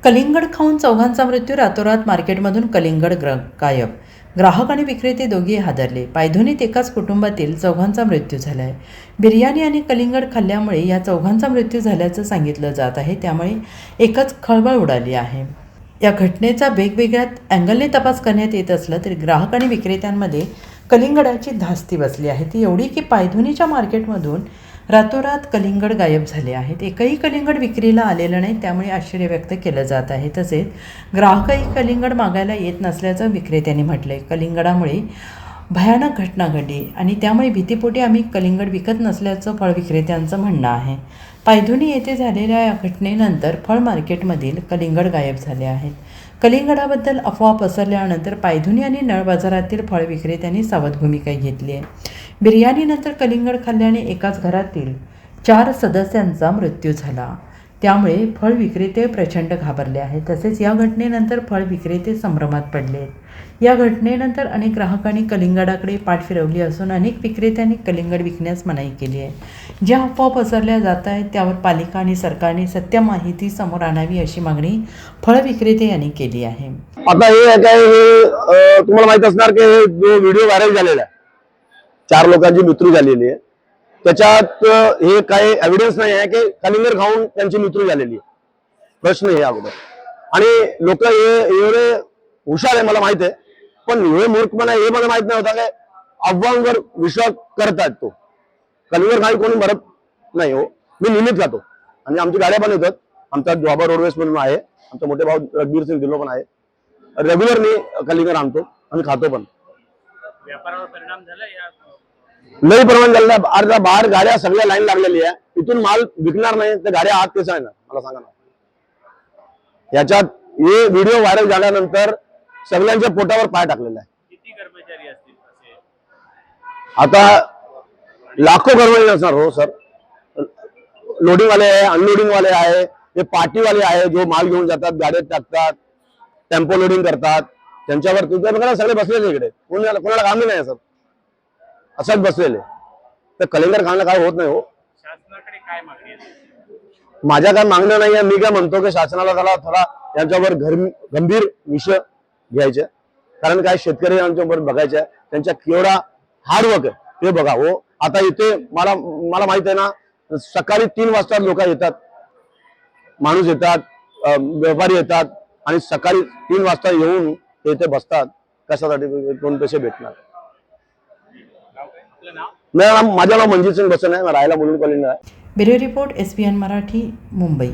कलिंगड खाऊन चौघांचा मृत्यू. रातोरात मार्केटमधून कलिंगड गायब. ग्राहक आणि विक्रेते दोघेही हादरले. पायधुनीत एकाच कुटुंबातील चौघांचा मृत्यू झाला आहे. बिर्याणी आणि कलिंगड खाल्ल्यामुळे या चौघांचा मृत्यू झाल्याचं सांगितलं जात आहे. त्यामुळे एकच खळबळ उडाली आहे. या घटनेचा वेगवेगळ्या अँगलने तपास करण्यात येत असलं तरी ग्राहक आणि विक्रेत्यांमध्ये कलिंगडाची धास्ती बसली आहे. ती एवढी की पायधुनीच्या मार्केटमधून रातोरात कलिंगड गायब झाले आहेत. एकही कलिंगड विक्रीला आलेलं नाही, त्यामुळे आश्चर्य व्यक्त केलं जात आहे. तसेच ग्राहकही कलिंगड मागायला येत नसल्याचं विक्रेत्यांनी म्हटलं आहे. कलिंगडामुळे भयानक घटना घडली आणि त्यामुळे भीतीपोटी आम्ही कलिंगड विकत नसल्याचं फळ विक्रेत्यांचं म्हणणं आहे. पायधुनी येथे झालेल्या या घटनेनंतर फळ मार्केटमधील कलिंगड गायब झाले आहेत. कलिंगडाबद्दल अफवा पसरल्यानंतर पायधुनी आणि नळ बाजारातील फळ विक्रेत्यांनी सावध भूमिका घेतली आहे. बिर्याणीनंतर कलिंगड खाल्ल्याने एकाच घरातील 4 सदस्यांचा मृत्यू झाला. त्यामुळे फळ विक्रेते प्रचंड घाबरले आहेत. तसेच या घटनेनंतर फळ विक्रेते संभ्रमात पडले आहेत. या घटनेनंतर अनेक ग्राहकांनी कलिंगडाकडे पाठ फिरवली असून अनेक विक्रेत्यांनी कलिंगड विकण्यास मनाई केली आहे. ज्या अफवा पसरल्या जात आहेत त्यावर पालिका आणि सरकारने सत्य माहिती समोर आणावी अशी मागणी फळ विक्रेते यांनी केली आहे. आता हे काय तुम्हाला माहित असणार की जो व्हिडिओ व्हायरल झालेला आहे, 4 लोकांची मृत्यू झालेली आहे, त्याच्यात हे काही एव्हिडन्स नाही आहे की कलिंगड खाऊन त्यांची मृत्यू झालेली आहे. प्रश्न हे अगोदर. आणि लोक हे एवढे हुशार आहे मला माहित आहे, पण हे मूर्खपणा हे मला माहित नाही होता की अफवांवर विश्वास करतात. तो कलिंगड खाई कोणी मरत नाही हो. मी नियमित खातो आणि आमची गाड्या पण येतात. आमचा जॉबा रोडवेज म्हणून आहे, आमचा मोठे भाऊ रणबीर सिंग ढिल्लो पण आहे. रेग्युलर मी कलिंगड आणतो आणि खातो पण. व्यापारावर परिणाम झाला या लई प्रमाण झालेला. अर्धा बाहेर गाड्या सगळ्या लाईन लागलेली आहे. इथून माल विकणार नाही तर गाड्या आत कशा आहे ना मला सांगा ना. याच्यात हे व्हिडिओ व्हायरल झाल्यानंतर सगळ्यांच्या पोटावर पाय टाकलेला आहे. किती कर्मचारी असतील असे? आता लाखो कर्मचारी असणार हो सर. लोडिंग वाले आहे, अनलोडिंग वाले आहे, ते पार्टीवाले आहे जो माल घेऊन जातात, गाड्यात टाकतात, टेम्पो लोडिंग करतात. त्यांच्यावर तुझ्या सगळे बसलेले इकडे. कोणाला काम नाही सर, असंच बसलेले. तर कलिंगड खाणं काय होत नाही हो. शासनाकडे काय मागणी आहे? माझ्या काय मागणं नाही आहे. मी काय म्हणतो की शासनाला त्याला थोडा यांच्यावर गंभीर विषय घ्यायचे. कारण काय शेतकरी यांच्यावर बघायचे आहे, त्यांच्या केवढा हार्डवर्क आहे ते बघा हो. आता इथे मला माहित आहे ना, सकाळी 3 वाजता लोक येतात, माणूस येतात, व्यापारी येतात आणि सकाळी 3 वाजता येऊन ते इथे बसतात. कशासाठी? 2 पैसे भेटणार. माझं नाव मनजित सिंग बसन आहे. राहायला मुलुंड कॉलनीला आहे. Bureau report SBN Marathi, Mumbai.